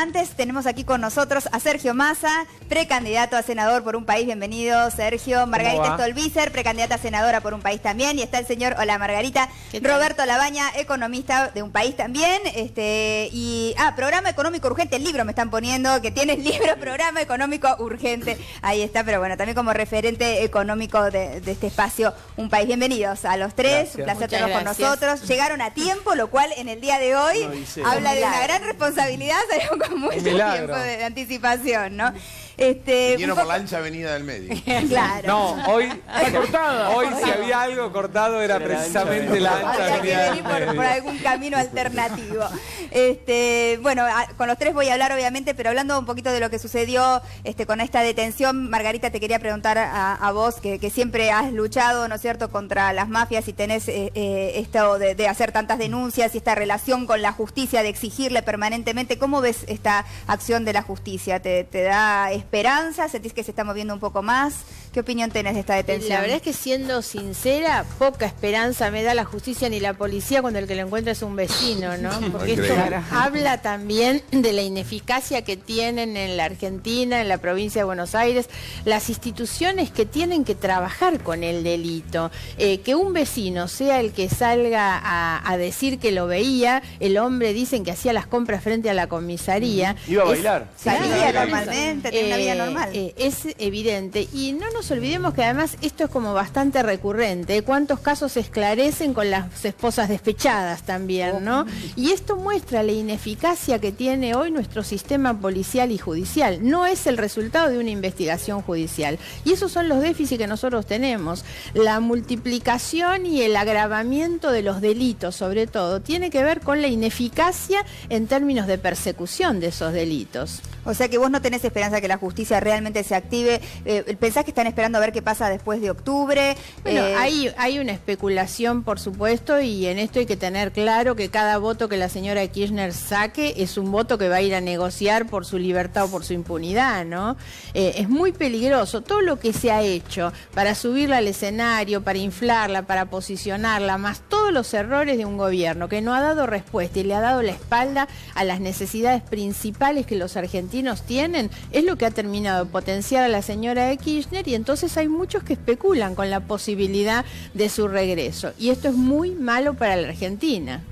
antes tenemos aquí con nosotros a Sergio Massa, precandidato a senador por Un País. Bienvenido, Sergio. Margarita Stolbizer, precandidata a senadora por Un País también. Y está el señor, hola Margarita, Roberto Labaña, economista de Un País también. Programa económico urgente, el libro me están poniendo, que tienes libro, programa económico urgente. Ahí está, pero bueno, también como referente económico de este espacio Un País. Bienvenidos a los tres, gracias. Un placer tenerlos con nosotros. Llegaron a tiempo, lo cual en el día de hoy habla de una gran responsabilidad, salieron con mucho tiempo de anticipación, ¿no? Vinieron por la ancha avenida del medio. Claro. No, hoy si había algo cortado era precisamente la ancha avenida del medio. Había que venir por algún camino alternativo. Bueno, con los tres voy a hablar obviamente, pero hablando un poquito de lo que sucedió con esta detención, Margarita, te quería preguntar a vos, que siempre has luchado, ¿no es cierto?, contra las mafias y tenés esto de hacer tantas denuncias y esta relación con la justicia, de exigirle permanentemente. ¿Cómo ves esta acción de la justicia? ¿Te da esperanza? ¿Sentís que se está moviendo un poco más? ¿Qué opinión tenés de esta detención? La verdad es que, siendo sincera, poca esperanza me da la justicia ni la policía cuando el que lo encuentra es un vecino, ¿no? Porque esto habla también de la ineficacia que tienen en la Argentina, en la provincia de Buenos Aires, las instituciones que tienen que trabajar con el delito. Que un vecino sea el que salga a decir que lo veía, el hombre dicen que hacía las compras frente a la comisaría. Iba a bailar. Salía normalmente, tenía una vida normal. Es evidente. Y no nos olvidemos que además esto es como bastante recurrente. ¿Cuántos casos se esclarecen con las esposas despechadas también, no? Y esto muestra la ineficacia que tiene hoy nuestro sistema policial y judicial. No es el resultado de una investigación judicial. Y esos son los déficits que nosotros tenemos. La multiplicación y el agravamiento de los delitos, sobre todo, tiene que ver con la ineficacia en términos de persecución de esos delitos. O sea que vos no tenés esperanza que la justicia realmente se active. ¿Pensás que están esperando a ver qué pasa después de octubre? Bueno, hay una especulación, por supuesto, y en esto hay que tener claro que cada voto que la señora Kirchner saque es un voto que va a ir a negociar por su libertad o por su impunidad, ¿no? Es muy peligroso todo lo que se ha hecho para subirla al escenario, para inflarla, para posicionarla, más todos los errores de un gobierno que no ha dado respuesta y le ha dado la espalda a las necesidades principales que los argentinos tienen, es lo que ha terminado de potenciar a la señora Kirchner, y entonces hay muchos que especulan con la posibilidad de su regreso. Y esto es muy malo para la Argentina.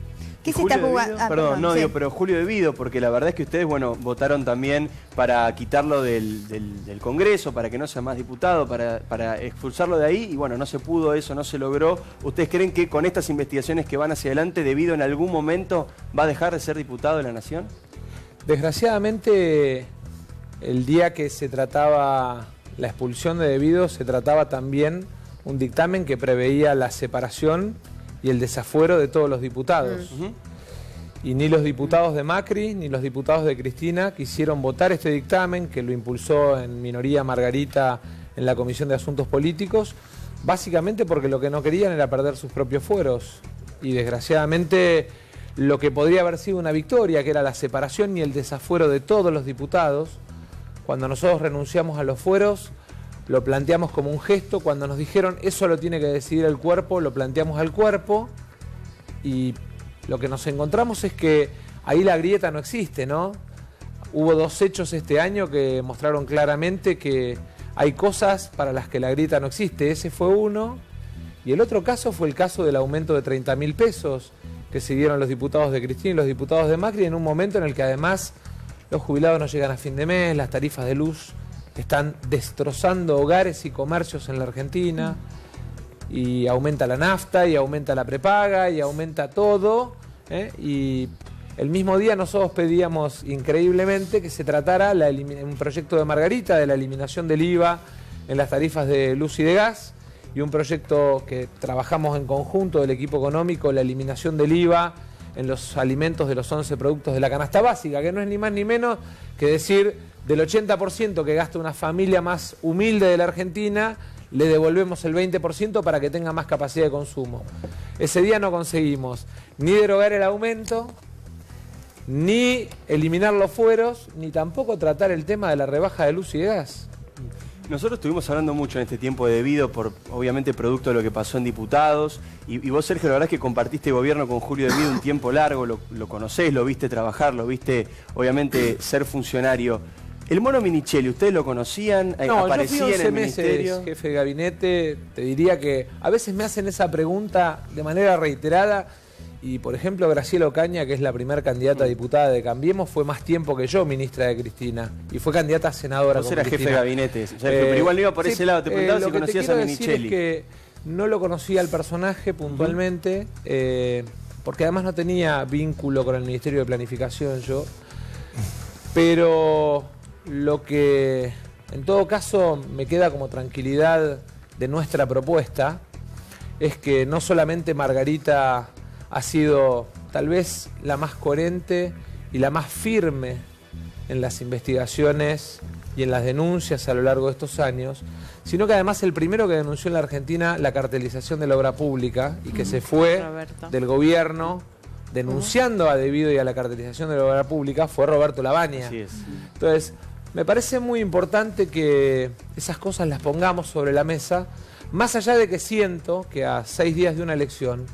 ¿Qué se está jugando? Perdón, no, digo, pero Julio debido, porque la verdad es que ustedes, bueno, votaron también para quitarlo del Congreso, para que no sea más diputado, para expulsarlo de ahí, y bueno, no se pudo eso, no se logró. ¿Ustedes creen que con estas investigaciones que van hacia adelante, debido en algún momento va a dejar de ser diputado de la Nación? Desgraciadamente, el día que se trataba la expulsión de Debido, se trataba también un dictamen que preveía la separación y el desafuero de todos los diputados. Y ni los diputados de Macri, ni los diputados de Cristina quisieron votar este dictamen, que lo impulsó en minoría Margarita en la Comisión de Asuntos Políticos, básicamente porque lo que no querían era perder sus propios fueros. Y desgraciadamente lo que podría haber sido una victoria, que era la separación y el desafuero de todos los diputados, cuando nosotros renunciamos a los fueros, lo planteamos como un gesto. Cuando nos dijeron eso lo tiene que decidir el cuerpo, lo planteamos al cuerpo, y lo que nos encontramos es que ahí la grieta no existe, ¿no? Hubo dos hechos este año que mostraron claramente que hay cosas para las que la grieta no existe. Ese fue uno, y el otro caso fue el caso del aumento de 30.000 pesos que se dieron los diputados de Cristina y los diputados de Macri en un momento en el que además los jubilados no llegan a fin de mes, las tarifas de luz están destrozando hogares y comercios en la Argentina, y aumenta la nafta, y aumenta la prepaga, y aumenta todo, y el mismo día nosotros pedíamos increíblemente que se tratara un proyecto de Margarita de la eliminación del IVA en las tarifas de luz y de gas, y un proyecto que trabajamos en conjunto del equipo económico, la eliminación del IVA en los alimentos de los 11 productos de la canasta básica, que no es ni más ni menos que decir, del 80% que gasta una familia más humilde de la Argentina, le devolvemos el 20% para que tenga más capacidad de consumo. Ese día no conseguimos ni derogar el aumento, ni eliminar los fueros, ni tampoco tratar el tema de la rebaja de luz y de gas. Nosotros estuvimos hablando mucho en este tiempo de debido, obviamente producto de lo que pasó en diputados, y vos, Sergio, la verdad es que compartiste gobierno con Julio Devido un tiempo largo, lo conocés, lo viste trabajar, lo viste, obviamente, ser funcionario. El Mono Minichelli, ¿ustedes lo conocían? No, ¿Aparecía yo fui 11 en el meses ministerio? jefe de gabinete. Te diría que a veces me hacen esa pregunta de manera reiterada. Y, por ejemplo, Graciela Ocaña, que es la primera candidata a diputada de Cambiemos, fue más tiempo que yo ministra de Cristina. Y fue candidata a senadora con Vos eras Cristina. jefe de gabinete, pero igual no iba por ese lado. Te preguntaba si conocías a Minichelli. Es que no lo conocía al personaje puntualmente, porque además no tenía vínculo con el Ministerio de Planificación yo. Pero lo que en todo caso me queda como tranquilidad de nuestra propuesta es que no solamente Margarita ha sido tal vez la más coherente y la más firme en las investigaciones y en las denuncias a lo largo de estos años, sino que además el primero que denunció en la Argentina la cartelización de la obra pública y que se fue del gobierno denunciando a Devido y a la cartelización de la obra pública fue Roberto Labaña. Así es. Entonces, me parece muy importante que esas cosas las pongamos sobre la mesa, más allá de que siento que a 6 días de una elección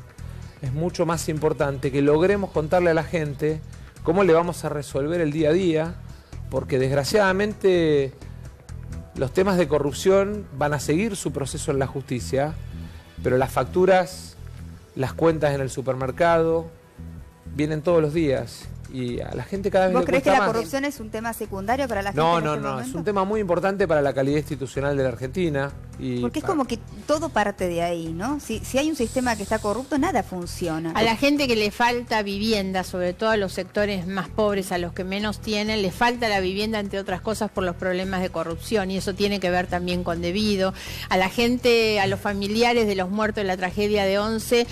es mucho más importante que logremos contarle a la gente cómo le vamos a resolver el día a día, porque desgraciadamente los temas de corrupción van a seguir su proceso en la justicia, pero las facturas, las cuentas en el supermercado, vienen todos los días. Y a la gente cada vez le cuesta más. ¿Vos crees que la corrupción es un tema secundario para la gente? No, es un tema muy importante para la calidad institucional de la Argentina. Porque es como que todo parte de ahí, ¿no? Si hay un sistema que está corrupto, nada funciona. A la gente que le falta vivienda, sobre todo a los sectores más pobres, a los que menos tienen, le falta la vivienda, entre otras cosas, por los problemas de corrupción, y eso tiene que ver también con Devido. A la gente, a los familiares de los muertos de la tragedia de Once,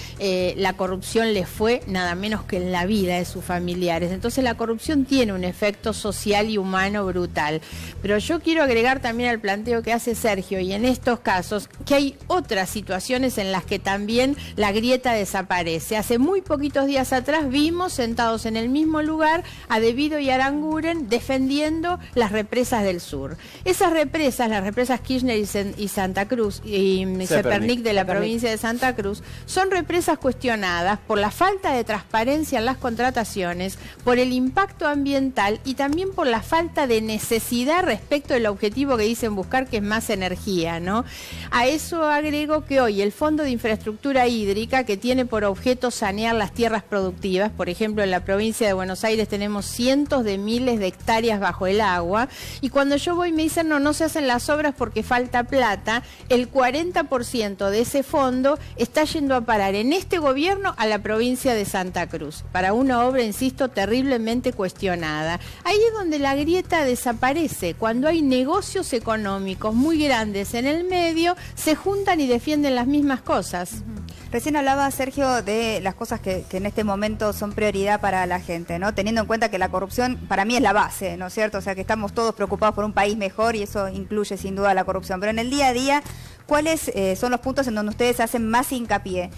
la corrupción les fue nada menos que en la vida de sus familiares. Entonces la corrupción tiene un efecto social y humano brutal. Pero yo quiero agregar también al planteo que hace Sergio, y en estos casos, que hay otras situaciones en las que también la grieta desaparece. Hace muy poquitos días atrás vimos sentados en el mismo lugar a Devido y Aranguren defendiendo las represas del sur. Esas represas, las represas Kirchner y Santa Cruz y Zepernik de la provincia de Santa Cruz, son represas cuestionadas por la falta de transparencia en las contrataciones, por el impacto ambiental y también por la falta de necesidad respecto del objetivo que dicen buscar, que es más energía, ¿no? A eso agrego que hoy el Fondo de Infraestructura Hídrica, que tiene por objeto sanear las tierras productivas, por ejemplo en la provincia de Buenos Aires tenemos cientos de miles de hectáreas bajo el agua, y cuando yo voy me dicen no se hacen las obras porque falta plata, el 40% de ese fondo está yendo a parar en este gobierno a la provincia de Santa Cruz, para una obra, insisto, terriblemente cuestionada. Ahí es donde la grieta desaparece, cuando hay negocios económicos muy grandes en el medio, se juntan y defienden las mismas cosas. Recién hablaba, Sergio, de las cosas que en este momento son prioridad para la gente, ¿no? Teniendo en cuenta que la corrupción para mí es la base, ¿no es cierto? O sea, que estamos todos preocupados por un país mejor y eso incluye sin duda la corrupción. Pero en el día a día, ¿cuáles son los puntos en donde ustedes hacen más hincapié?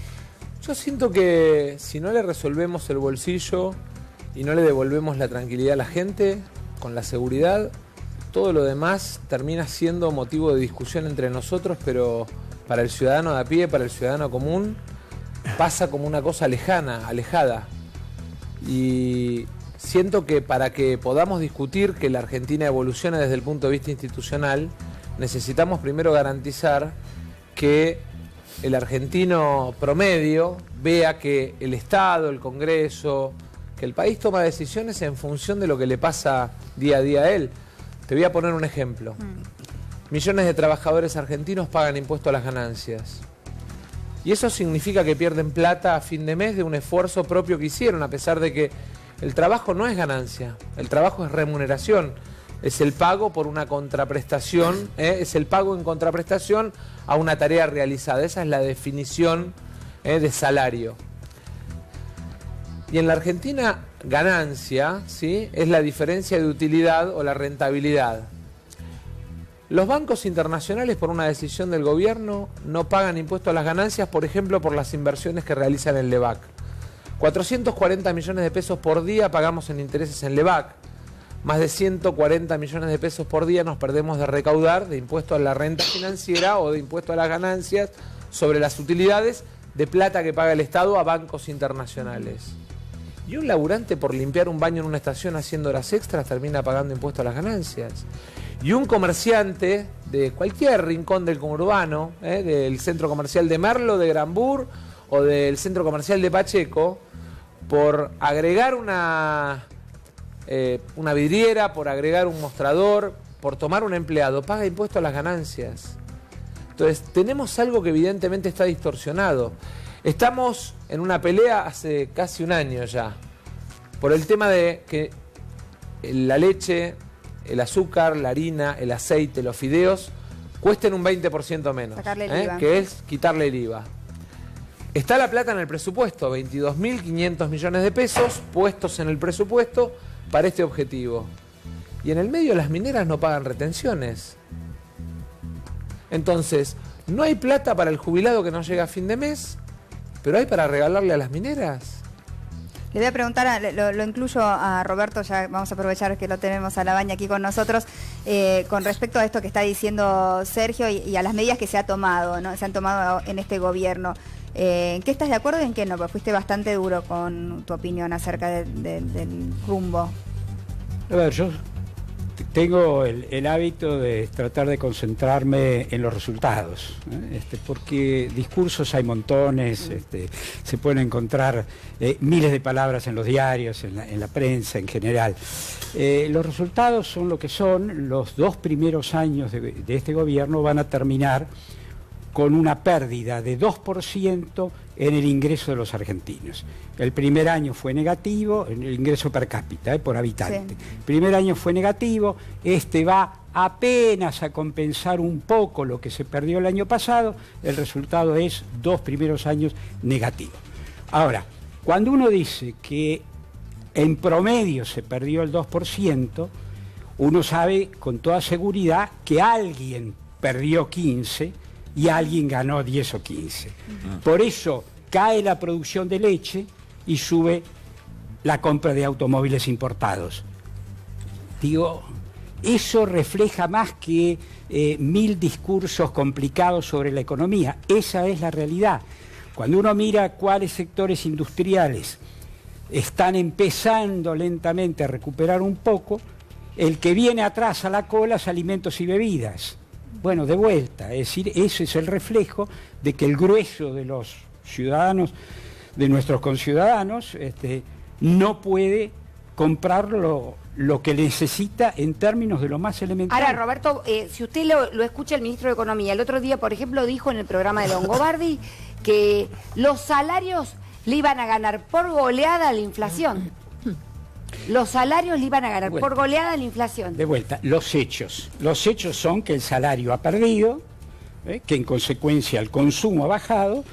Yo siento que si no le resolvemos el bolsillo y no le devolvemos la tranquilidad a la gente con la seguridad, todo lo demás termina siendo motivo de discusión entre nosotros, pero para el ciudadano de a pie, para el ciudadano común, pasa como una cosa lejana, alejada. Y siento que para que podamos discutir que la Argentina evolucione desde el punto de vista institucional, necesitamos primero garantizar que el argentino promedio vea que el Estado, el Congreso, que el país toma decisiones en función de lo que le pasa día a día a él. Te voy a poner un ejemplo. Millones de trabajadores argentinos pagan impuesto a las ganancias. Y eso significa que pierden plata a fin de mes de un esfuerzo propio que hicieron, a pesar de que el trabajo no es ganancia, el trabajo es remuneración. Es el pago por una contraprestación, es el pago en contraprestación a una tarea realizada. Esa es la definición de salario. Y en la Argentina, ganancia, ¿sí?, es la diferencia de utilidad o la rentabilidad. Los bancos internacionales, por una decisión del gobierno, no pagan impuesto a las ganancias, por ejemplo, por las inversiones que realizan en LEVAC. 440 millones de pesos por día pagamos en intereses en LEVAC. más de 140 millones de pesos por día nos perdemos de recaudar de impuesto a la renta financiera o de impuesto a las ganancias sobre las utilidades de plata que paga el Estado a bancos internacionales. Y un laburante por limpiar un baño en una estación haciendo horas extras termina pagando impuesto a las ganancias. Y un comerciante de cualquier rincón del conurbano, del centro comercial de Merlo, de Granbur o del centro comercial de Pacheco, por agregar una vidriera, por agregar un mostrador, por tomar un empleado, paga impuesto a las ganancias. Entonces, tenemos algo que evidentemente está distorsionado. Estamos en una pelea hace casi un año ya, por el tema de que la leche, el azúcar, la harina, el aceite, los fideos, cuesten un 20% menos, que es quitarle el IVA. Está la plata en el presupuesto, 22.500 millones de pesos puestos en el presupuesto para este objetivo. Y en el medio las mineras no pagan retenciones. Entonces, no hay plata para el jubilado que no llega a fin de mes, pero hay para regalarle a las mineras. Le voy a preguntar, lo incluyo a Roberto, ya vamos a aprovechar que lo tenemos a Labaña aquí con nosotros, con respecto a esto que está diciendo Sergio y a las medidas que se han tomado en este gobierno. ¿En qué estás de acuerdo y en qué no? Porque fuiste bastante duro con tu opinión acerca del rumbo. A ver, yo tengo el hábito de tratar de concentrarme en los resultados, porque discursos hay montones, se pueden encontrar miles de palabras en los diarios, en la prensa en general. Los resultados son lo que son. Los 2 primeros años de este gobierno van a terminar con una pérdida de 2% en el ingreso de los argentinos. El primer año fue negativo, en el ingreso per cápita, por habitante. Sí. El primer año fue negativo, va apenas a compensar un poco lo que se perdió el año pasado, el resultado es 2 primeros años negativos. Ahora, cuando uno dice que en promedio se perdió el 2%, uno sabe con toda seguridad que alguien perdió 15% y alguien ganó 10 o 15. Por eso cae la producción de leche y sube la compra de automóviles importados. Digo, eso refleja más que 1000 discursos complicados sobre la economía. Esa es la realidad. Cuando uno mira cuáles sectores industriales están empezando lentamente a recuperar un poco, el que viene atrás a la cola es alimentos y bebidas. Bueno, de vuelta, es decir, ese es el reflejo de que el grueso de los ciudadanos, de nuestros conciudadanos, no puede comprar lo que necesita en términos de lo más elemental. Ahora, Roberto, si usted lo escucha el ministro de Economía, el otro día, por ejemplo, dijo en el programa de Longobardi que los salarios le iban a ganar por goleada a la inflación. Los salarios le iban a ganar por goleada a la inflación. De vuelta, los hechos. Los hechos son que el salario ha perdido, que en consecuencia el consumo ha bajado,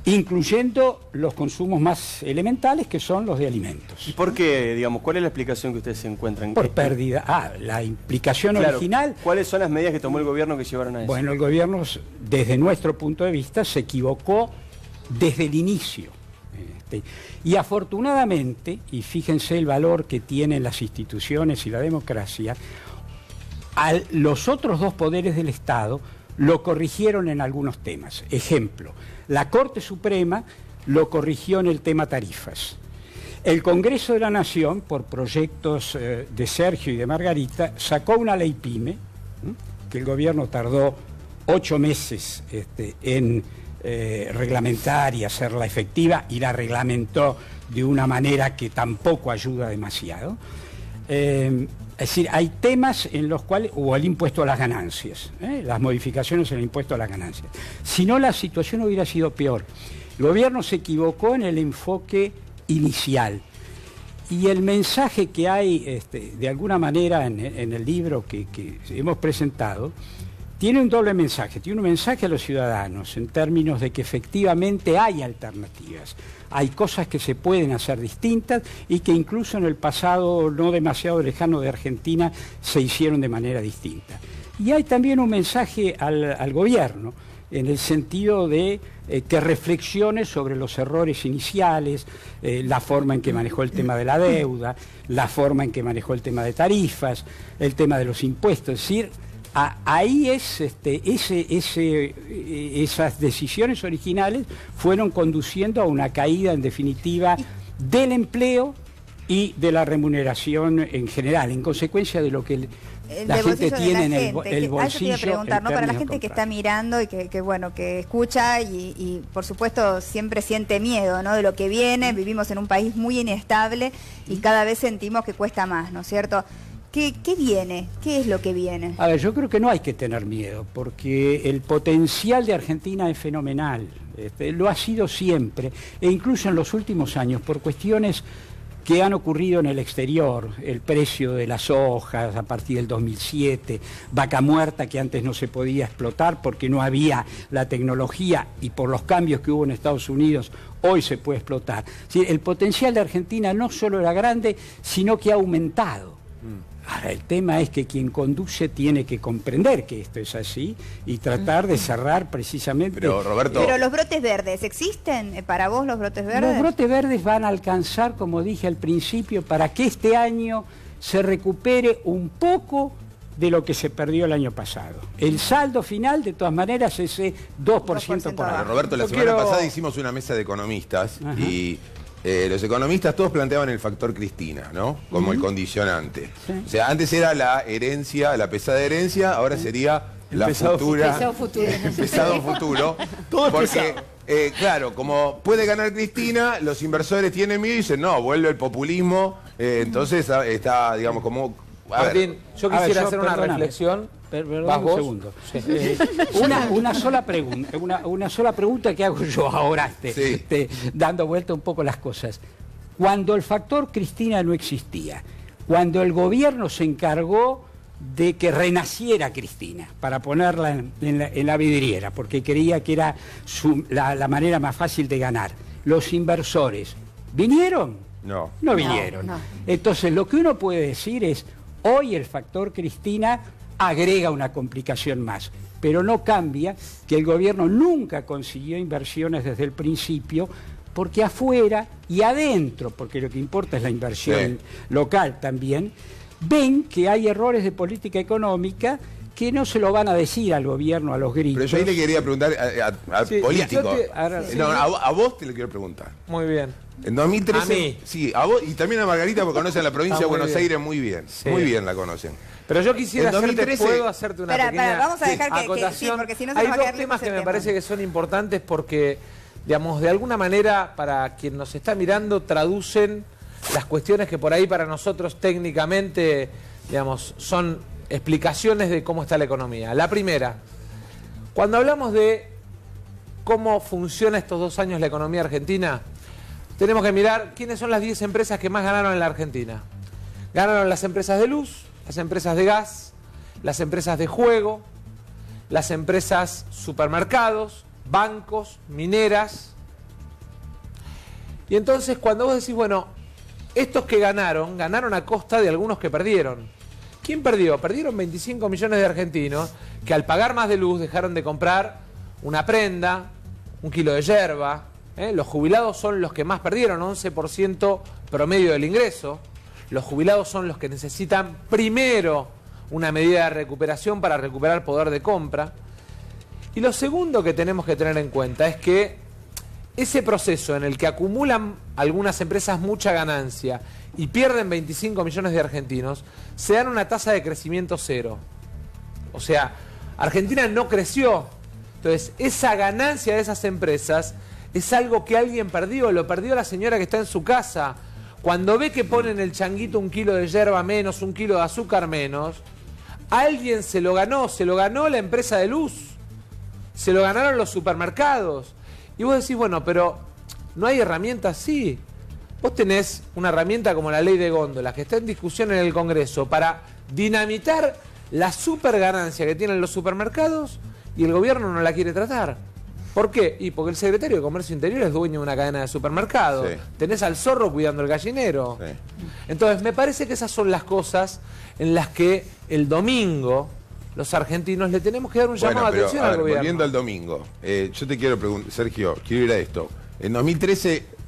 incluyendo los consumos más elementales, que son los de alimentos. ¿Y por qué, digamos, cuál es la explicación que ustedes se encuentran? Por pérdida. La implicación original... ¿Cuáles son las medidas que tomó el gobierno que llevaron a eso? Bueno, el gobierno, desde nuestro punto de vista, se equivocó desde el inicio. Y afortunadamente, y fíjense el valor que tienen las instituciones y la democracia, los otros 2 poderes del Estado lo corrigieron en algunos temas. Ejemplo, la Corte Suprema lo corrigió en el tema tarifas. El Congreso de la Nación, por proyectos de Sergio y de Margarita, sacó una ley PYME, que el gobierno tardó 8 meses en reglamentar y hacerla efectiva, y la reglamentó de una manera que tampoco ayuda demasiado. Es decir, hay temas en los cuales, o el impuesto a las ganancias, las modificaciones en el impuesto a las ganancias. Si no, la situación hubiera sido peor. El gobierno se equivocó en el enfoque inicial. Y el mensaje que hay, de alguna manera, en el libro que hemos presentado, tiene un doble mensaje. Tiene un mensaje a los ciudadanos en términos de que efectivamente hay alternativas. Hay cosas que se pueden hacer distintas y que incluso en el pasado no demasiado lejano de Argentina se hicieron de manera distinta. Y hay también un mensaje al gobierno, en el sentido de que reflexione sobre los errores iniciales, la forma en que manejó el tema de la deuda, la forma en que manejó el tema de tarifas, el tema de los impuestos. Es decir, ahí es esas decisiones originales fueron conduciendo a una caída, en definitiva, del empleo y de la remuneración en general, en consecuencia de lo que la gente tiene en el bolsillo. Eso te iba a preguntar, ¿no? Para la gente que está mirando y que escucha y por supuesto siempre siente miedo, ¿no? De lo que viene. Vivimos en un país muy inestable y cada vez sentimos que cuesta más, ¿no es cierto? ¿Qué viene? ¿Qué es lo que viene? A ver, yo creo que no hay que tener miedo, porque el potencial de Argentina es fenomenal. Lo ha sido siempre, e incluso en los últimos años, por cuestiones que han ocurrido en el exterior, el precio de las hojas a partir del 2007, vaca muerta que antes no se podía explotar porque no había la tecnología, y por los cambios que hubo en Estados Unidos hoy se puede explotar. Sí, el potencial de Argentina no solo era grande, sino que ha aumentado. Ahora, el tema es que quien conduce tiene que comprender que esto es así y tratar de cerrar precisamente... Pero, Roberto... Pero los brotes verdes, ¿existen para vos los brotes verdes? Los brotes verdes van a alcanzar, como dije al principio, para que este año se recupere un poco de lo que se perdió el año pasado. El saldo final, de todas maneras, es ese 2% por año. Roberto, la semana pasada hicimos una mesa de economistas. Ajá. Y... los economistas todos planteaban el factor Cristina, ¿no? Como el condicionante. Sí. O sea, antes era la herencia, la pesada herencia, ahora sería la futura... Pesado futuro. Todo porque, claro, como puede ganar Cristina, los inversores tienen miedo y dicen, no, vuelve el populismo, entonces está, digamos, como... Martín, yo quisiera hacer una reflexión. Perdón un segundo. Sí. Una sola pregunta que hago yo ahora, dando vuelta un poco las cosas. Cuando el factor Cristina no existía, cuando el gobierno se encargó de que renaciera Cristina, para ponerla en la vidriera, porque creía que era la manera más fácil de ganar, ¿los inversores vinieron? No. No vinieron. No. Entonces, lo que uno puede decir es, hoy el factor Cristina agrega una complicación más, pero no cambia que el gobierno nunca consiguió inversiones desde el principio, porque afuera y adentro, porque lo que importa es la inversión local también, ven que hay errores de política económica que no se lo van a decir al gobierno, a los gritos. Pero yo ahí le quería preguntar al político. A vos te lo quiero preguntar. Muy bien. En 2013, a mí. Sí, a vos y también a Margarita, porque conocen la provincia de Buenos Aires muy bien. Sí. Muy bien la conocen. Pero yo quisiera puedo hacerte una pequeña vamos a dejar acotación. porque si no se hay nos va a dos temas que me parece que son importantes porque, digamos, de alguna manera, para quien nos está mirando, traducen las cuestiones que por ahí para nosotros técnicamente, digamos, son explicaciones de cómo está la economía. La primera, cuando hablamos de cómo funciona estos 2 años la economía argentina, tenemos que mirar quiénes son las 10 empresas que más ganaron en la Argentina. Ganaron las empresas de luz, las empresas de gas, las empresas de juego, las empresas supermercados, bancos, mineras. Y entonces cuando vos decís, bueno, estos que ganaron a costa de algunos que perdieron. ¿Quién perdió? Perdieron 25 millones de argentinos que al pagar más de luz dejaron de comprar una prenda, un kilo de yerba. Los jubilados son los que más perdieron, 11% promedio del ingreso. Los jubilados son los que necesitan primero una medida de recuperación para recuperar poder de compra. Y lo segundo que tenemos que tener en cuenta es que ese proceso en el que acumulan algunas empresas mucha ganancia y pierden 25 millones de argentinos, se dan una tasa de crecimiento cero. O sea, Argentina no creció. Entonces, esa ganancia de esas empresas es algo que alguien perdió, lo perdió la señora que está en su casa. Cuando ve que ponen el changuito 1 kilo de yerba menos, 1 kilo de azúcar menos, alguien se lo ganó la empresa de luz, se lo ganaron los supermercados. Y vos decís, bueno, pero ¿no hay herramientas? Sí. Vos tenés una herramienta como la ley de góndolas, que está en discusión en el Congreso, para dinamitar la superganancia que tienen los supermercados y el gobierno no la quiere tratar. ¿Por qué? Y porque el secretario de Comercio Interior es dueño de una cadena de supermercados. Sí. Tenés al zorro cuidando el gallinero. Sí. Entonces, me parece que esas son las cosas en las que el domingo los argentinos le tenemos que dar un llamado de atención al gobierno. Volviendo al domingo, yo te quiero preguntar, Sergio, quiero ir a esto. En 2013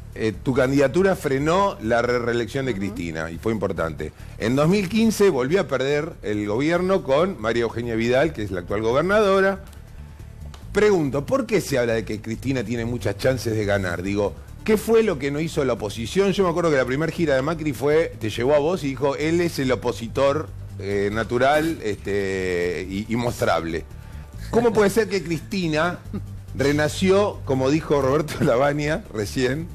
tu candidatura frenó la reelección de Cristina y fue importante. En 2015 volvió a perder el gobierno con María Eugenia Vidal, que es la actual gobernadora. Pregunto, ¿por qué se habla de que Cristina tiene muchas chances de ganar? Digo, ¿qué fue lo que no hizo la oposición? Yo me acuerdo que la primera gira de Macri te llevó a vos y dijo, él es el opositor natural y mostrable. ¿Cómo puede ser que Cristina renació, como dijo Roberto Lavagna recién?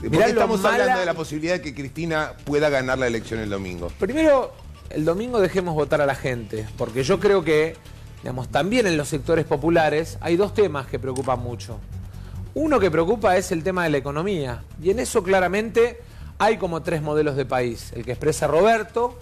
¿Por qué estamos hablando de la posibilidad de que Cristina pueda ganar la elección el domingo? Primero, el domingo dejemos votar a la gente, porque yo creo que, digamos, también en los sectores populares hay dos temas que preocupan mucho. Uno que preocupa es el tema de la economía, y en eso claramente hay como tres modelos de país. El que expresa Roberto,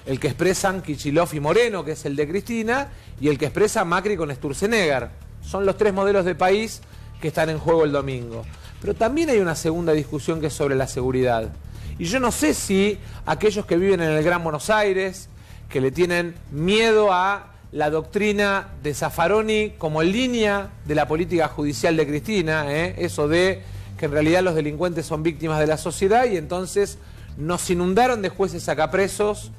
el que expresan Kicillof y Moreno, que es el de Cristina, y el que expresa Macri con Sturzenegger. Son los tres modelos de país que están en juego el domingo. Pero también hay una segunda discusión que es sobre la seguridad. Y yo no sé si aquellos que viven en el Gran Buenos Aires, que le tienen miedo a la doctrina de Zaffaroni como línea de la política judicial de Cristina, eso de que en realidad los delincuentes son víctimas de la sociedad y entonces nos inundaron de jueces sacapresos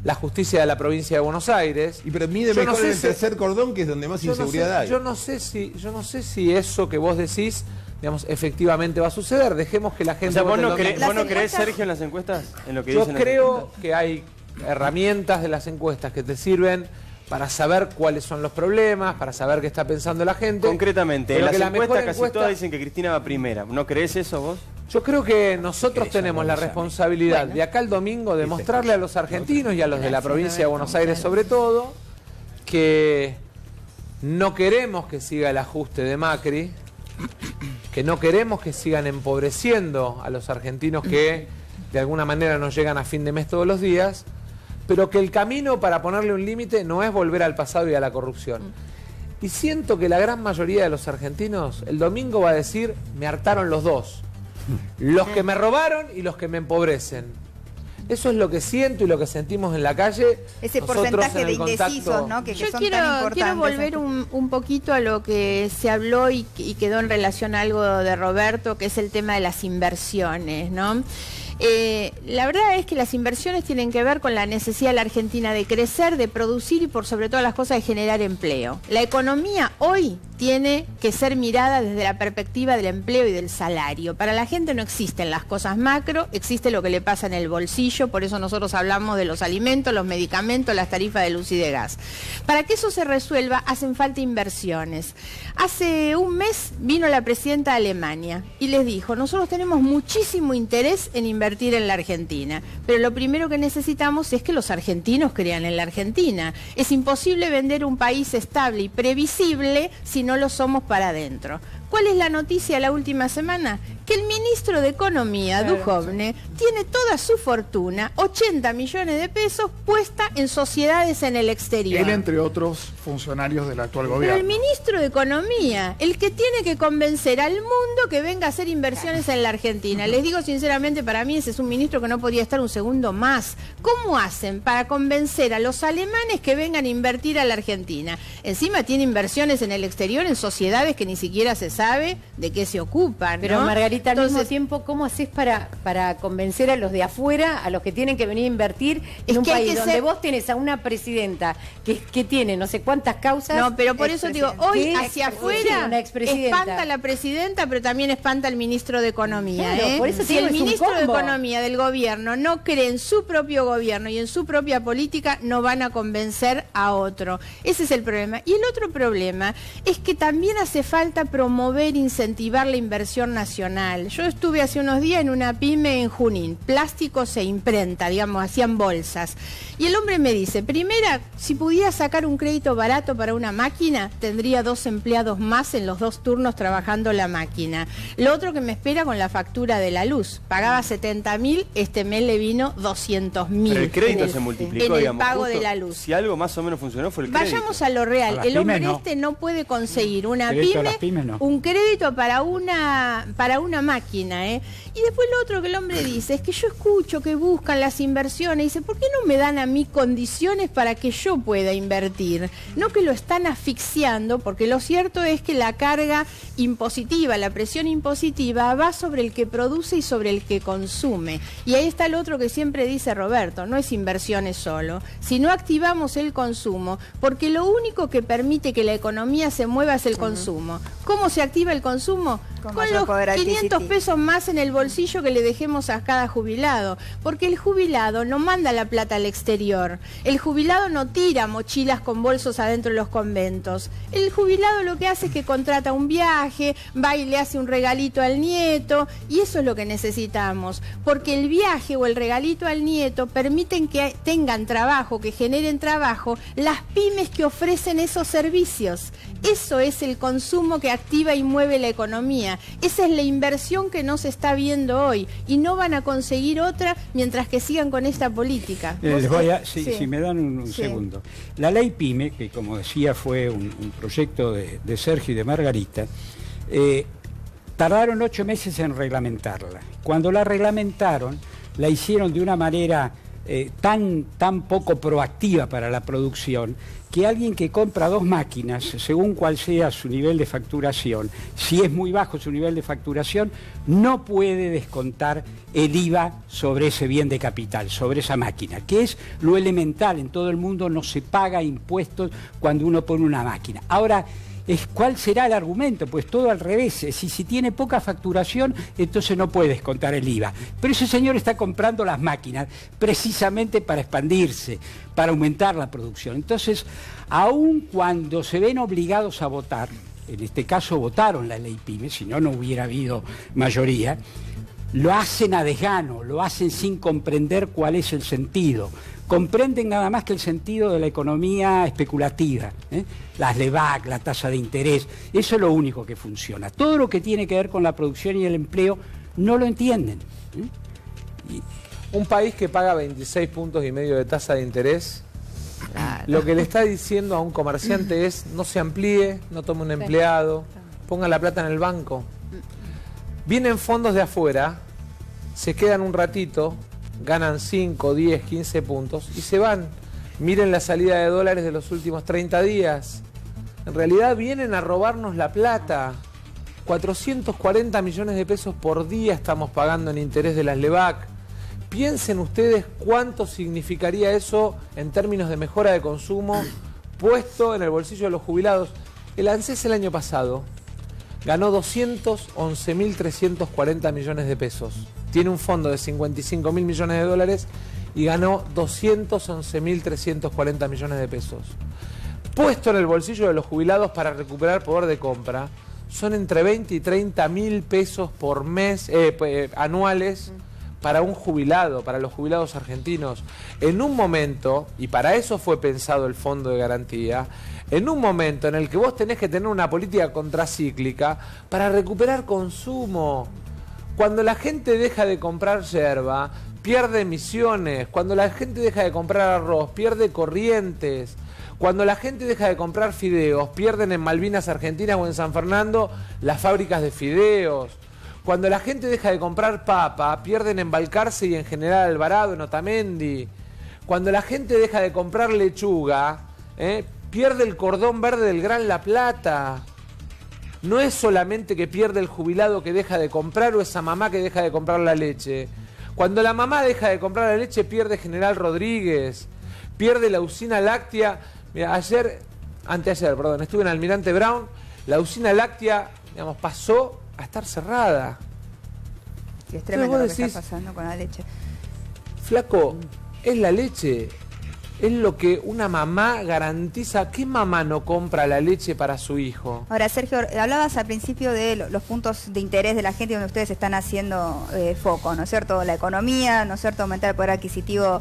la justicia de la provincia de Buenos Aires. Y pero mide mejor en el tercer cordón, que es donde más inseguridad hay. Yo no sé si eso que vos decís, digamos, efectivamente va a suceder. Dejemos que la gente... O sea, ¿vos no creés, Sergio, en las encuestas? En lo que yo creo que hay herramientas de las encuestas que te sirven para saber cuáles son los problemas, para saber qué está pensando la gente. Concretamente, en las encuestas casi todas dicen que Cristina va primera. ¿No crees eso vos? Yo creo que nosotros tenemos la responsabilidad de acá el domingo de mostrarle a los argentinos y a los de la provincia de Buenos Aires sobre todo que no queremos que siga el ajuste de Macri, que no queremos que sigan empobreciendo a los argentinos que de alguna manera nos llegan a fin de mes todos los días, pero que el camino para ponerle un límite no es volver al pasado y a la corrupción. Y siento que la gran mayoría de los argentinos el domingo va a decir, me hartaron los dos. Los que me robaron y los que me empobrecen. Eso es lo que siento y lo que sentimos en la calle. Ese porcentaje de indecisos, ¿no? Que yo son tan importantes. Quiero volver un poquito a lo que se habló y quedó en relación a algo de Roberto, que es el tema de las inversiones, ¿no? La verdad es que las inversiones tienen que ver con la necesidad de la Argentina de crecer, de producir y por sobre todas las cosas de generar empleo. La economía hoy tiene que ser mirada desde la perspectiva del empleo y del salario. Para la gente no existen las cosas macro, existe lo que le pasa en el bolsillo, por eso nosotros hablamos de los alimentos, los medicamentos, las tarifas de luz y de gas. Para que eso se resuelva hacen falta inversiones. Hace un mes vino la presidenta de Alemania y les dijo, nosotros tenemos muchísimo interés en invertir en la Argentina, pero lo primero que necesitamos es que los argentinos crean en la Argentina. Es imposible vender un país estable y previsible si no lo somos para adentro. ¿Cuál es la noticia de la última semana? Que el ministro de Economía, Duhovne, tiene toda su fortuna, 80 millones de pesos, puesta en sociedades en el exterior. Él, entre otros funcionarios del actual gobierno. Pero el ministro de Economía, el que tiene que convencer al mundo que venga a hacer inversiones en la Argentina. Les digo sinceramente, para mí ese es un ministro que no podría estar un segundo más. ¿Cómo hacen para convencer a los alemanes que vengan a invertir a la Argentina? Encima tiene inversiones en el exterior, en sociedades que ni siquiera se sabe de qué se ocupan, ¿no? Pero Margarita, al mismo tiempo, ¿cómo haces para convencer a los de afuera, a los que tienen que venir a invertir en un país donde vos tenés a una presidenta que tiene no sé cuántas causas? No, pero por eso digo, hoy hacia afuera espanta a la presidenta, pero también espanta al ministro de Economía. Claro, por eso si el ministro de Economía del gobierno no cree en su propio gobierno y en su propia política, no van a convencer a otro. Ese es el problema. Y el otro problema es que también hace falta promover, incentivar la inversión nacional. Yo estuve hace unos días en una pyme en Junín, plásticos e imprenta, digamos, hacían bolsas. Y el hombre me dice, primera, si pudiera sacar un crédito barato para una máquina, tendría 2 empleados más en los 2 turnos trabajando la máquina. Lo otro que me espera con la factura de la luz. Pagaba 70.000, este mes le vino 200.000. Pero el crédito se multiplicó, en el pago de la luz. Si algo más o menos funcionó fue el crédito. Vayamos a lo real. El hombre no puede conseguir una pyme, un crédito para una una máquina, ¿eh? Y después lo otro que el hombre dice es que yo escucho que buscan las inversiones, y dice, ¿por qué no me dan a mí condiciones para que yo pueda invertir? No que lo están asfixiando, porque lo cierto es que la carga impositiva, la presión impositiva va sobre el que produce y sobre el que consume. Y ahí está el otro que siempre dice Roberto, no es inversiones solo. Si no activamos el consumo, porque lo único que permite que la economía se mueva es el consumo. ¿Cómo se activa el consumo? Con los 500 pesos más en el bolsillo que le dejemos a cada jubilado, porque el jubilado no manda la plata al exterior, el jubilado no tira mochilas con bolsos adentro de los conventos, el jubilado lo que hace es que contrata un viaje, va y le hace un regalito al nieto, y eso es lo que necesitamos, porque el viaje o el regalito al nieto permiten que tengan trabajo, que generen trabajo las pymes que ofrecen esos servicios. Eso es el consumo que activa y mueve la economía. Esa es la inversión que no se está viendo hoy y no van a conseguir otra mientras que sigan con esta política. Si me dan un segundo. La ley PYME, que como decía fue un proyecto de Sergio y de Margarita, tardaron 8 meses en reglamentarla. Cuando la reglamentaron, la hicieron de una manera tan poco proactiva para la producción, que alguien que compra 2 máquinas, según cuál sea su nivel de facturación, si es muy bajo su nivel de facturación, no puede descontar el IVA sobre ese bien de capital, sobre esa máquina, que es lo elemental. En todo el mundo no se paga impuestos cuando uno pone una máquina. Ahora, ¿cuál será el argumento? Pues todo al revés. Si tiene poca facturación, entonces no puede descontar el IVA. Pero ese señor está comprando las máquinas precisamente para expandirse, para aumentar la producción. Entonces, aun cuando se ven obligados a votar, en este caso votaron la ley PYME, si no, no hubiera habido mayoría, lo hacen a desgano, lo hacen sin comprender cuál es el sentido. Comprenden nada más que el sentido de la economía especulativa, las LEVAC, la tasa de interés, eso es lo único que funciona. Todo lo que tiene que ver con la producción y el empleo no lo entienden. Un país que paga 26,5 puntos de tasa de interés, lo que le está diciendo a un comerciante es no se amplíe, no tome un empleado, ponga la plata en el banco. Vienen fondos de afuera, se quedan un ratito, ganan 5, 10, 15 puntos y se van. Miren la salida de dólares de los últimos 30 días. En realidad vienen a robarnos la plata. 440 millones de pesos por día estamos pagando en interés de las LEVAC. Piensen ustedes cuánto significaría eso en términos de mejora de consumo puesto en el bolsillo de los jubilados. El ANSES el año pasado ganó 211.340 millones de pesos. Tiene un fondo de 55.000 millones de dólares y ganó 211.340 millones de pesos. Puesto en el bolsillo de los jubilados para recuperar poder de compra, son entre 20 y 30 mil pesos por mes, anuales, para un jubilado, para los jubilados argentinos. En un momento, y para eso fue pensado el fondo de garantía, en un momento en el que vos tenés que tener una política contracíclica para recuperar consumo. Cuando la gente deja de comprar yerba, pierde emisiones. Cuando la gente deja de comprar arroz, pierde corrientes. Cuando la gente deja de comprar fideos, pierden en Malvinas Argentinas o en San Fernando las fábricas de fideos. Cuando la gente deja de comprar papa, pierden en Balcarce y en General Alvarado, en Otamendi. Cuando la gente deja de comprar lechuga, pierde el cordón verde del Gran La Plata. No es solamente que pierde el jubilado que deja de comprar o esa mamá que deja de comprar la leche. Cuando la mamá deja de comprar la leche, pierde General Rodríguez, pierde la usina láctea. Mira, anteayer, estuve en Almirante Brown, la usina láctea, digamos, pasó a estar cerrada. Sí, es tremendo lo que está pasando con la leche. Flaco, es la leche. Es lo que una mamá garantiza. ¿Qué mamá no compra la leche para su hijo? Ahora, Sergio, hablabas al principio de los puntos de interés de la gente donde ustedes están haciendo foco, ¿no es cierto? La economía, ¿no es cierto? Aumentar el poder adquisitivo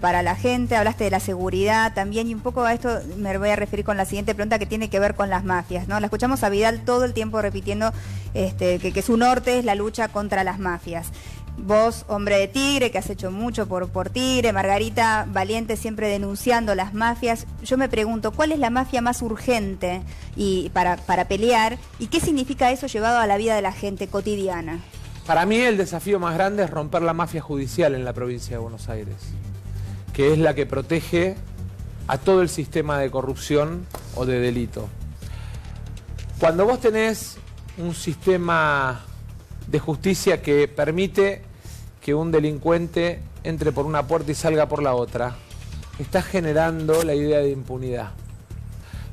para la gente. Hablaste de la seguridad también, y un poco a esto me voy a referir con la siguiente pregunta, que tiene que ver con las mafias, ¿no? La escuchamos a Vidal todo el tiempo repitiendo que su norte es la lucha contra las mafias. Vos, hombre de Tigre, que has hecho mucho por Tigre, Margarita, valiente siempre denunciando las mafias. Yo me pregunto, ¿cuál es la mafia más urgente para pelear? ¿Y qué significa eso llevado a la vida de la gente cotidiana? Para mí el desafío más grande es romper la mafia judicial en la provincia de Buenos Aires, que es la que protege a todo el sistema de corrupción o de delito. Cuando vos tenés un sistema de justicia que permite que un delincuente entre por una puerta y salga por la otra, está generando la idea de impunidad.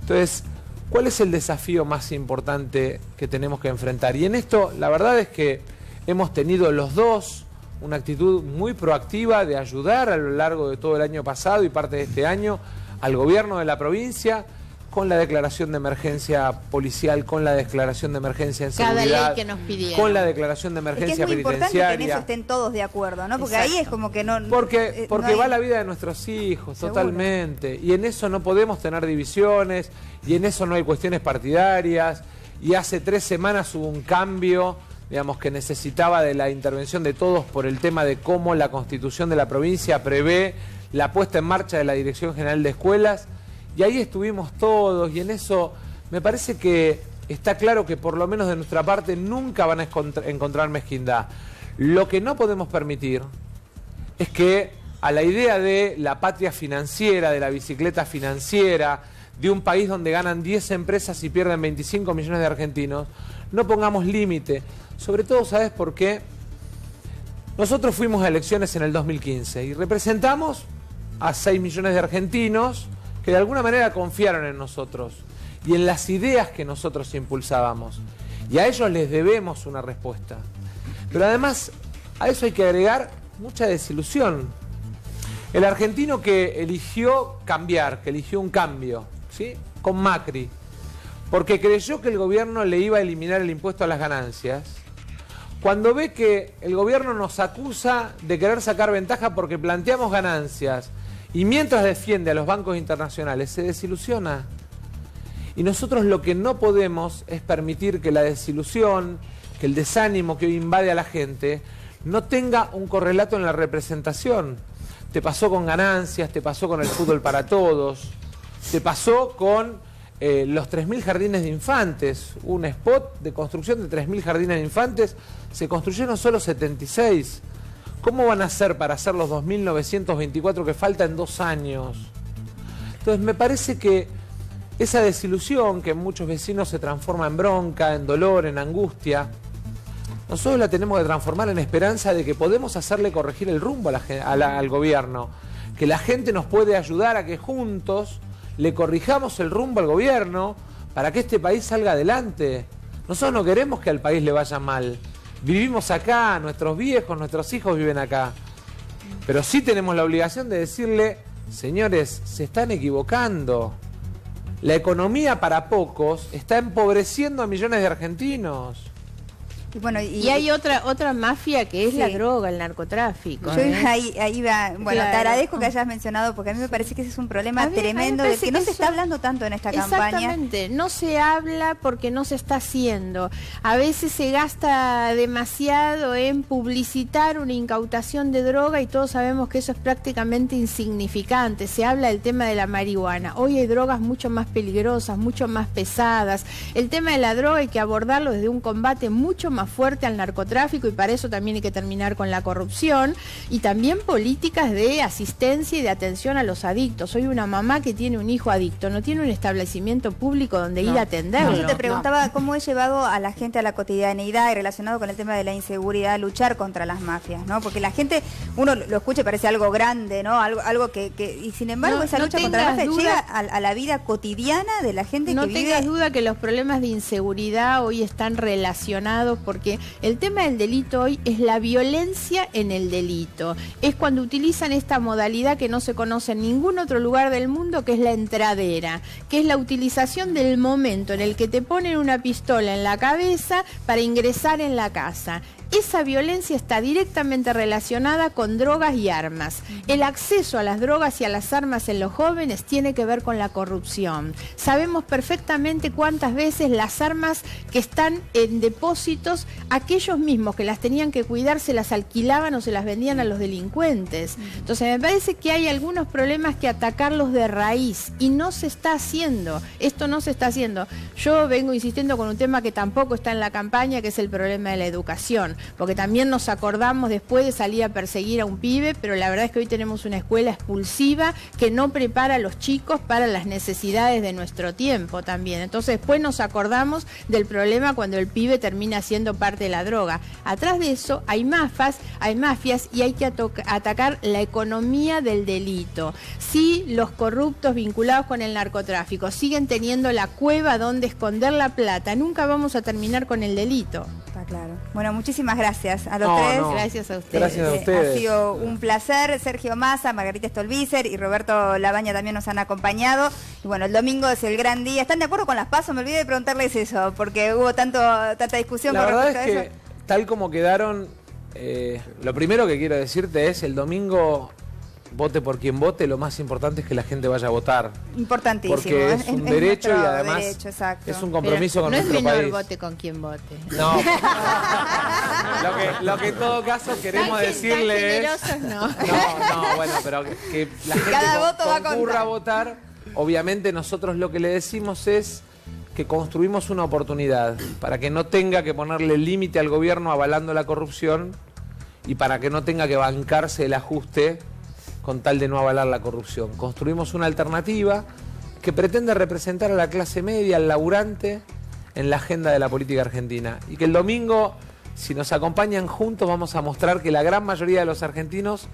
Entonces, ¿cuál es el desafío más importante que tenemos que enfrentar? Y en esto, la verdad es que hemos tenido los dos una actitud muy proactiva de ayudar a lo largo de todo el año pasado y parte de este año al gobierno de la provincia con la declaración de emergencia policial, con la declaración de emergencia en seguridad, cada ley que nos pidieron, con la declaración de emergencia penitenciaria. Es muy importante que en eso estén todos de acuerdo, ¿no? Porque ahí es como que no... Porque no hay... va la vida de nuestros hijos, Seguro. totalmente. Y en eso no podemos tener divisiones, y en eso no hay cuestiones partidarias. Y hace 3 semanas hubo un cambio, digamos, que necesitaba de la intervención de todos por el tema de cómo la Constitución de la provincia prevé la puesta en marcha de la Dirección General de Escuelas. Y ahí estuvimos todos, y en eso me parece que está claro que por lo menos de nuestra parte nunca van a encontrar mezquindad. Lo que no podemos permitir es que a la idea de la patria financiera, de la bicicleta financiera, de un país donde ganan 10 empresas y pierden 25 millones de argentinos, no pongamos límite. Sobre todo, ¿sabes por qué? Nosotros fuimos a elecciones en el 2015 y representamos a 6 millones de argentinos que de alguna manera confiaron en nosotros y en las ideas que nosotros impulsábamos. Y a ellos les debemos una respuesta. Pero además, a eso hay que agregar mucha desilusión. El argentino que eligió cambiar, que eligió un cambio, ¿sí?, con Macri, porque creyó que el gobierno le iba a eliminar el impuesto a las ganancias, cuando ve que el gobierno nos acusa de querer sacar ventaja porque planteamos ganancias, y mientras defiende a los bancos internacionales, se desilusiona. Y nosotros lo que no podemos es permitir que la desilusión, que el desánimo que hoy invade a la gente, no tenga un correlato en la representación. Te pasó con ganancias, te pasó con el fútbol para todos, te pasó con los 3.000 jardines de infantes. Un spot de construcción de 3.000 jardines de infantes, se construyeron solo 76. ¿Cómo van a hacer para hacer los 2.924 que faltan en 2 años? Entonces me parece que esa desilusión que en muchos vecinos se transforma en bronca, en dolor, en angustia, nosotros la tenemos que transformar en esperanza de que podemos hacerle corregir el rumbo al gobierno, que la gente nos puede ayudar a que juntos le corrijamos el rumbo al gobierno para que este país salga adelante. Nosotros no queremos que al país le vaya mal. Vivimos acá, nuestros viejos, nuestros hijos viven acá. Pero sí tenemos la obligación de decirle, señores, se están equivocando. La economía para pocos está empobreciendo a millones de argentinos. Y, bueno, y hay otra mafia que es la droga, el narcotráfico. Yo ahí va. Bueno, claro. Te agradezco que hayas mencionado, porque a mí me parece que ese es un problema tremendo del que no se está hablando tanto en esta campaña. Exactamente, no se habla porque no se está haciendo. A veces se gasta demasiado en publicitar una incautación de droga y todos sabemos que eso es prácticamente insignificante. Se habla del tema de la marihuana. Hoy hay drogas mucho más peligrosas, mucho más pesadas. El tema de la droga hay que abordarlo desde un combate mucho más fuerte al narcotráfico, y para eso también hay que terminar con la corrupción y también políticas de asistencia y de atención a los adictos. Soy una mamá que tiene un hijo adicto, no tiene un establecimiento público donde ir a atenderlo. Yo te preguntaba cómo he llevado a la gente a la cotidianeidad y relacionado con el tema de la inseguridad, luchar contra las mafias, ¿no? Porque la gente, uno lo escucha y parece algo grande, ¿no? Algo que y sin embargo esa lucha contra la mafia llega a la vida cotidiana de la gente que vive. No tengas duda que los problemas de inseguridad hoy están relacionados, porque el tema del delito hoy es la violencia en el delito. Es cuando utilizan esta modalidad que no se conoce en ningún otro lugar del mundo, que es la entradera, que es la utilización del momento en el que te ponen una pistola en la cabeza para ingresar en la casa. esa violencia está directamente relacionada con drogas y armas. El acceso a las drogas y a las armas en los jóvenes tiene que ver con la corrupción. Sabemos perfectamente cuántas veces las armas que están en depósitos, aquellos mismos que las tenían que cuidar se las alquilaban o se las vendían a los delincuentes. Entonces me parece que hay algunos problemas que atacarlos de raíz y no se está haciendo. Esto no se está haciendo. Yo vengo insistiendo con un tema que tampoco está en la campaña, que es el problema de la educación, porque también nos acordamos después de salir a perseguir a un pibe, pero la verdad es que hoy tenemos una escuela expulsiva que no prepara a los chicos para las necesidades de nuestro tiempo también. Entonces después nos acordamos del problema cuando el pibe termina siendo parte de la droga. Atrás de eso hay mafias y hay que atacar la economía del delito. Si los corruptos vinculados con el narcotráfico siguen teniendo la cueva donde esconder la plata, nunca vamos a terminar con el delito. Está claro. Bueno, muchísimas gracias a los tres. Gracias a ustedes. Gracias a ustedes. Ha sido un placer. Sergio Massa, Margarita Stolbizer y Roberto Labaña también nos han acompañado. Y bueno, el domingo es el gran día. ¿Están de acuerdo con las PASO? Me olvidé de preguntarles eso, porque hubo tanta discusión con respecto a eso. La verdad es que, tal como quedaron, lo primero que quiero decirte es, el domingo, vote por quien vote, lo más importante es que la gente vaya a votar. Importantísimo. Porque es un derecho y además es un compromiso con nuestro país. No es menor vote con quien vote. No. lo que en todo caso queremos decirle es... No, bueno, pero que la gente concurra a votar. Obviamente nosotros lo que le decimos es que construimos una oportunidad para que no tenga que ponerle límite al gobierno avalando la corrupción y para que no tenga que bancarse el ajuste con tal de no avalar la corrupción. Construimos una alternativa que pretende representar a la clase media, al laburante, en la agenda de la política argentina. Y que el domingo, si nos acompañan juntos, vamos a mostrar que la gran mayoría de los argentinos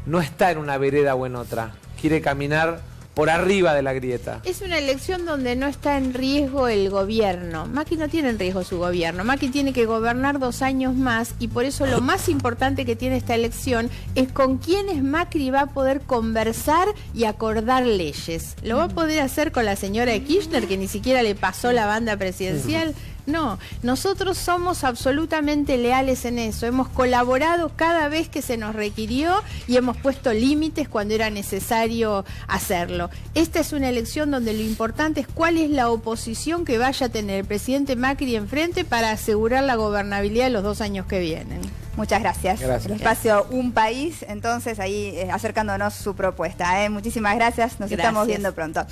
no está en una vereda o en otra. Quiere caminar por arriba de la grieta. Es una elección donde no está en riesgo el gobierno. Macri no tiene en riesgo su gobierno. Macri tiene que gobernar 2 años más y por eso lo más importante que tiene esta elección es con quiénes Macri va a poder conversar y acordar leyes. ¿Lo va a poder hacer con la señora Kirchner, que ni siquiera le pasó la banda presidencial? No, nosotros somos absolutamente leales en eso. Hemos colaborado cada vez que se nos requirió y hemos puesto límites cuando era necesario hacerlo. Esta es una elección donde lo importante es cuál es la oposición que vaya a tener el presidente Macri enfrente para asegurar la gobernabilidad de los 2 años que vienen. Muchas gracias. Gracias. El espacio Un País, entonces ahí acercándonos su propuesta. Muchísimas gracias, nos estamos viendo pronto.